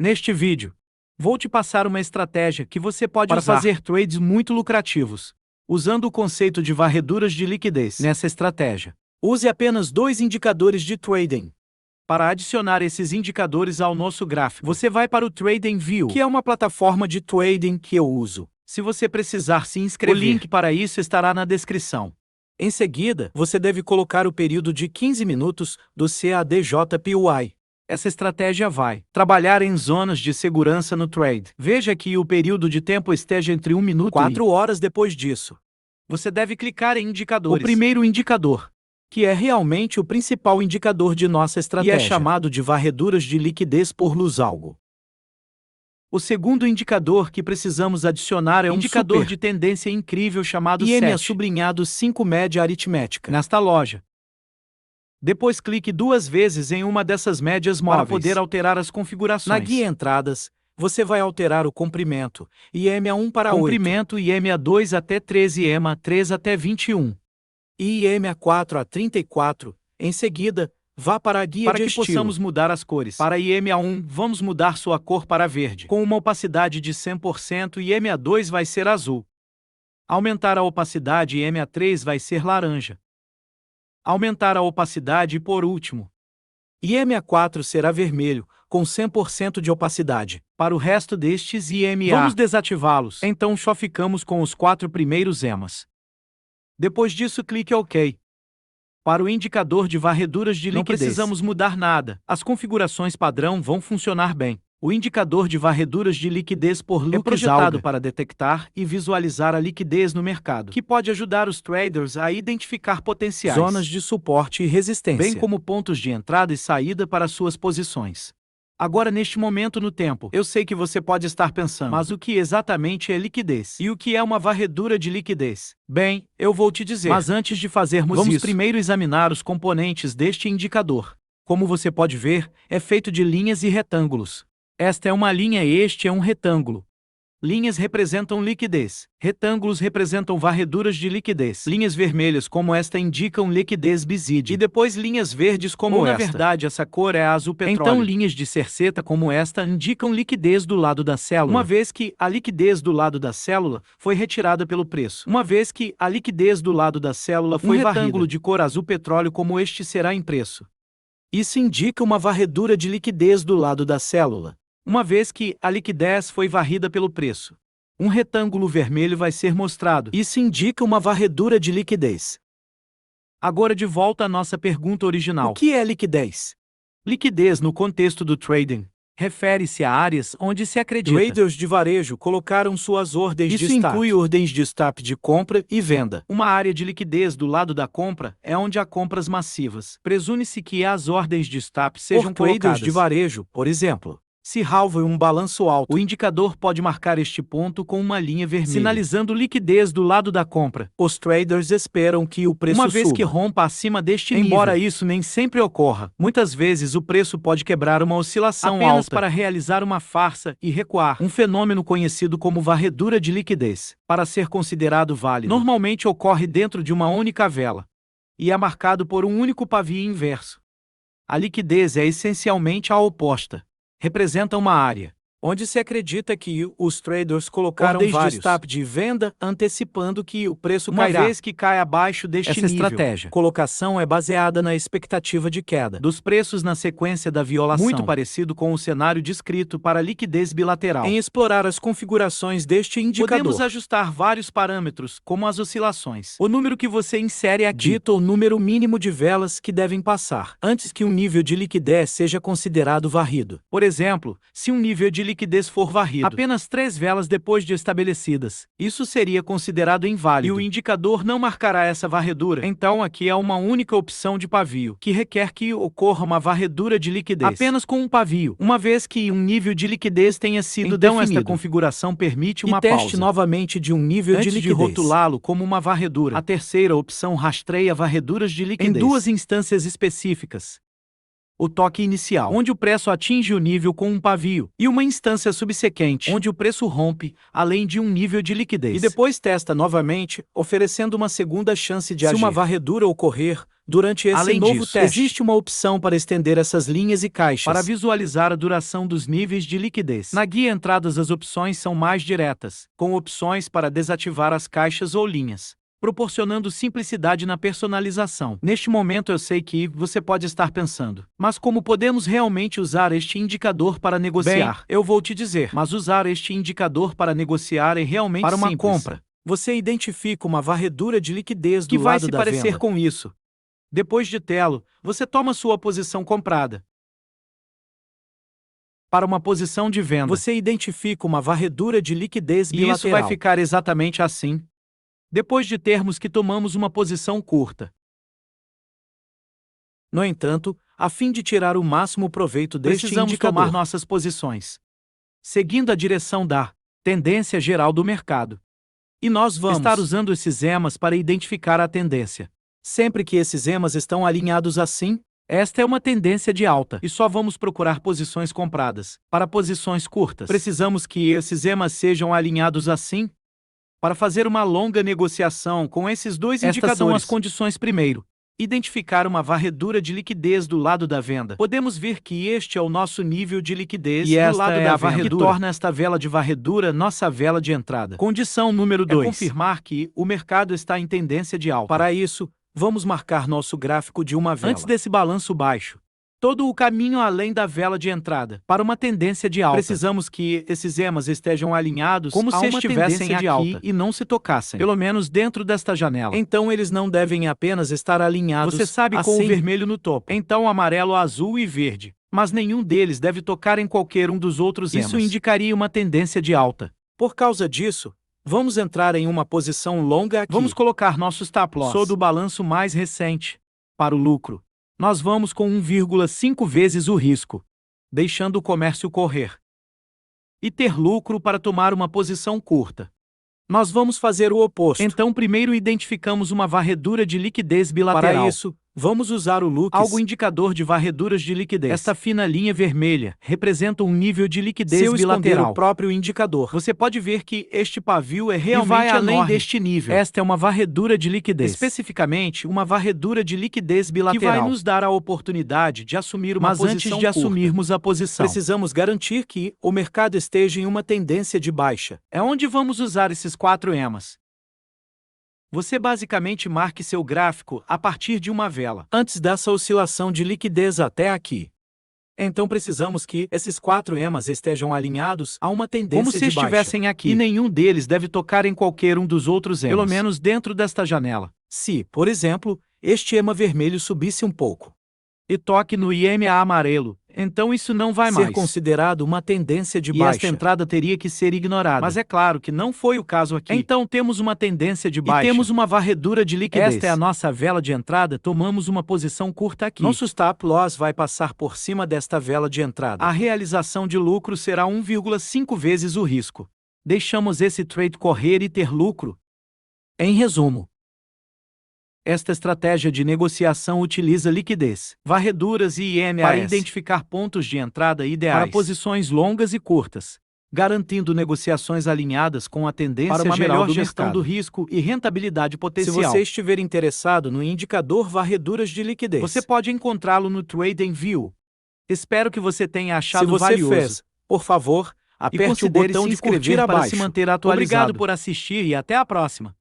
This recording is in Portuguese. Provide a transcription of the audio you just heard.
Neste vídeo, vou te passar uma estratégia que você pode usar para fazer trades muito lucrativos, usando o conceito de varreduras de liquidez. Nessa estratégia, use apenas 2 indicadores de trading. Para adicionar esses indicadores ao nosso gráfico, você vai para o TradingView, que é uma plataforma de trading que eu uso. Se você precisar se inscrever, o link para isso estará na descrição. Em seguida, você deve colocar o período de 15 minutos do CADJPY. Essa estratégia vai trabalhar em zonas de segurança no trade. Veja que o período de tempo esteja entre 1 minuto e 4 horas depois disso. Você deve clicar em indicadores. O primeiro indicador, que é realmente o principal indicador de nossa estratégia, e é chamado de varreduras de liquidez por luz-algo. O segundo indicador que precisamos adicionar é um indicador de tendência incrível chamado EMA sublinhado 5 média aritmética nesta loja. Depois clique 2 vezes em uma dessas médias móveis para poder alterar as configurações. Na guia Entradas, você vai alterar o comprimento, EMA1 para 8, comprimento EMA2 até 13 e EMA3 até 21, e EMA4 a 34. Em seguida, vá para a guia de estilo. Para que possamos mudar as cores. Para EMA1, vamos mudar sua cor para verde, com uma opacidade de 100%, e EMA2 vai ser azul. Aumentar a opacidade, EMA3 vai ser laranja. Aumentar a opacidade e, por último, EMA4 será vermelho, com 100% de opacidade. Para o resto destes EMA, vamos desativá-los. Então só ficamos com os 4 primeiros EMAs. Depois disso, clique OK. Para o indicador de varreduras de liquidez, não precisamos mudar nada. As configurações padrão vão funcionar bem. O indicador de varreduras de liquidez por lucro é projetado para detectar e visualizar a liquidez no mercado, que pode ajudar os traders a identificar potenciais zonas de suporte e resistência, bem como pontos de entrada e saída para suas posições. Agora, neste momento no tempo, eu sei que você pode estar pensando, mas o que exatamente é liquidez? E o que é uma varredura de liquidez? Bem, eu vou te dizer. Mas antes de fazermos isso, vamos primeiro examinar os componentes deste indicador. Como você pode ver, é feito de linhas e retângulos. Esta é uma linha e este é um retângulo. Linhas representam liquidez. Retângulos representam varreduras de liquidez. Linhas vermelhas como esta indicam liquidez BISID. E depois linhas verdes como esta. Na verdade, essa cor é azul petróleo. Então linhas de cerceta como esta indicam liquidez do lado da célula, uma vez que a liquidez do lado da célula foi retirada pelo preço. Uma vez que a liquidez do lado da célula foi varrida. Um retângulo de cor azul petróleo como este será em preço. Isso indica uma varredura de liquidez do lado da célula, uma vez que a liquidez foi varrida pelo preço. Um retângulo vermelho vai ser mostrado. Isso indica uma varredura de liquidez. Agora de volta à nossa pergunta original. O que é liquidez? Liquidez no contexto do trading refere-se a áreas onde se acredita traders de varejo colocaram suas ordens de stop. Isso inclui ordens de stop de compra e venda. Uma área de liquidez do lado da compra é onde há compras massivas. Presume-se que as ordens de stop sejam colocadas traders de varejo, por exemplo. Se alvo um balanço alto, o indicador pode marcar este ponto com uma linha vermelha, sinalizando liquidez do lado da compra. Os traders esperam que o preço suba, uma vez que rompa acima deste nível. Embora isso nem sempre ocorra, muitas vezes o preço pode quebrar uma oscilação apenas alta para realizar uma farsa e recuar. Um fenômeno conhecido como varredura de liquidez, para ser considerado válido, normalmente ocorre dentro de uma única vela e é marcado por um único pavio inverso. A liquidez é essencialmente a oposta. Representa uma área onde se acredita que os traders colocaram ordens vários de stop de venda, antecipando que o preço cairá. Uma vez que cai abaixo deste nível, estratégia colocação é baseada na expectativa de queda dos preços na sequência da violação, muito parecido com o cenário descrito para a liquidez bilateral. Em explorar as configurações deste indicador, podemos ajustar vários parâmetros, como as oscilações. O número que você insere aqui dita o número mínimo de velas que devem passar antes que um nível de liquidez seja considerado varrido. Por exemplo, se um nível de liquidez for varrido apenas 3 velas depois de estabelecidas, isso seria considerado inválido e o indicador não marcará essa varredura. Então aqui há uma única opção de pavio, que requer que ocorra uma varredura de liquidez apenas com um pavio, uma vez que um nível de liquidez tenha sido definido. Esta configuração permite uma pausa. Teste novamente de um nível antes de liquidez, de rotulá-lo como uma varredura. A terceira opção rastreia varreduras de liquidez em 2 instâncias específicas. O toque inicial, onde o preço atinge o nível com um pavio, e uma instância subsequente, onde o preço rompe, além de um nível de liquidez. E depois testa novamente, oferecendo uma segunda chance de agir. Se uma varredura ocorrer, Durante esse Além novo disso, teste, existe uma opção para estender essas linhas e caixas para visualizar a duração dos níveis de liquidez. Na guia Entradas, as opções são mais diretas, com opções para desativar as caixas ou linhas, proporcionando simplicidade na personalização. Neste momento eu sei que você pode estar pensando, mas como podemos realmente usar este indicador para negociar? Bem, eu vou te dizer, Mas usar este indicador para negociar é realmente para uma simples. compra, você identifica uma varredura de liquidez do que vai lado se da parecer venda. com isso. Depois de tê-lo, você toma sua posição comprada. Para uma posição de venda, você identifica uma varredura de liquidez bilateral. E isso vai ficar exatamente assim. Depois de termos que tomamos uma posição curta. No entanto, a fim de tirar o máximo proveito deste precisamos indicador, tomar nossas posições, seguindo a direção da tendência geral do mercado. E nós vamos estar usando esses EMAs para identificar a tendência. Sempre que esses EMAs estão alinhados assim, esta é uma tendência de alta. E só vamos procurar posições compradas. Para posições curtas, precisamos que esses EMAs sejam alinhados assim. Para fazer uma longa negociação com esses dois indicadores, são as condições. Primeiro, identificar uma varredura de liquidez do lado da venda. Podemos ver que este é o nosso nível de liquidez E do esta lado é da a venda, varredura, que torna esta vela de varredura nossa vela de entrada. Condição número 2. Confirmar que o mercado está em tendência de alta. Para isso, vamos marcar nosso gráfico de uma vela. Antes desse balanço baixo, todo o caminho além da vela de entrada, para uma tendência de alta. Precisamos que esses EMAs estejam alinhados como se estivessem aqui alta e não se tocassem, pelo menos dentro desta janela. Então eles não devem apenas estar alinhados. Você sabe, assim, com o vermelho no topo. Então amarelo, azul e verde. Mas nenhum deles deve tocar em qualquer um dos outros EMAs. Isso indicaria uma tendência de alta. Por causa disso, vamos entrar em uma posição longa aqui. Vamos colocar nosso stop loss. Sou do balanço mais recente. Para o lucro, nós vamos com 1,5 vezes o risco, deixando o comércio correr. E ter lucro para tomar uma posição curta. Nós vamos fazer o oposto. Então primeiro identificamos uma varredura de liquidez bilateral. Para isso, vamos usar o Lux, algo indicador de varreduras de liquidez. Esta fina linha vermelha representa um nível de liquidez bilateral. O próprio indicador, você pode ver que este pavio é realmente vai além enorme. deste nível. Esta é uma varredura de liquidez. Especificamente, uma varredura de liquidez bilateral, que vai nos dar a oportunidade de assumir uma posição curta. Mas antes de assumirmos a posição, precisamos garantir que o mercado esteja em uma tendência de baixa. É onde vamos usar esses 4 EMAs. Você basicamente marque seu gráfico a partir de uma vela, antes dessa oscilação de liquidez até aqui. Então precisamos que esses 4 EMAs estejam alinhados a uma tendência como se de baixa. estivessem aqui. E nenhum deles deve tocar em qualquer um dos outros EMAs, pelo menos dentro desta janela. Se, por exemplo, este EMA vermelho subisse um pouco e toque no IMA amarelo, então isso não vai mais ser considerado uma tendência de baixa. Esta entrada teria que ser ignorada. Mas é claro que não foi o caso aqui. Então temos uma tendência de baixa. E temos uma varredura de liquidez. Esta é a nossa vela de entrada, tomamos uma posição curta aqui. Nosso stop loss vai passar por cima desta vela de entrada. A realização de lucro será 1,5 vezes o risco. Deixamos esse trade correr e ter lucro. Em resumo, esta estratégia de negociação utiliza liquidez, varreduras e IMAs para identificar pontos de entrada ideais para posições longas e curtas, garantindo negociações alinhadas com a tendência para uma melhor gestão do risco e rentabilidade potencial. Se você estiver interessado no indicador varreduras de liquidez, você pode encontrá-lo no TradingView. Espero que você tenha achado valioso. Se você fez, por favor, aperte o botão de curtir abaixo. Para se manter atualizado. Obrigado por assistir e até a próxima.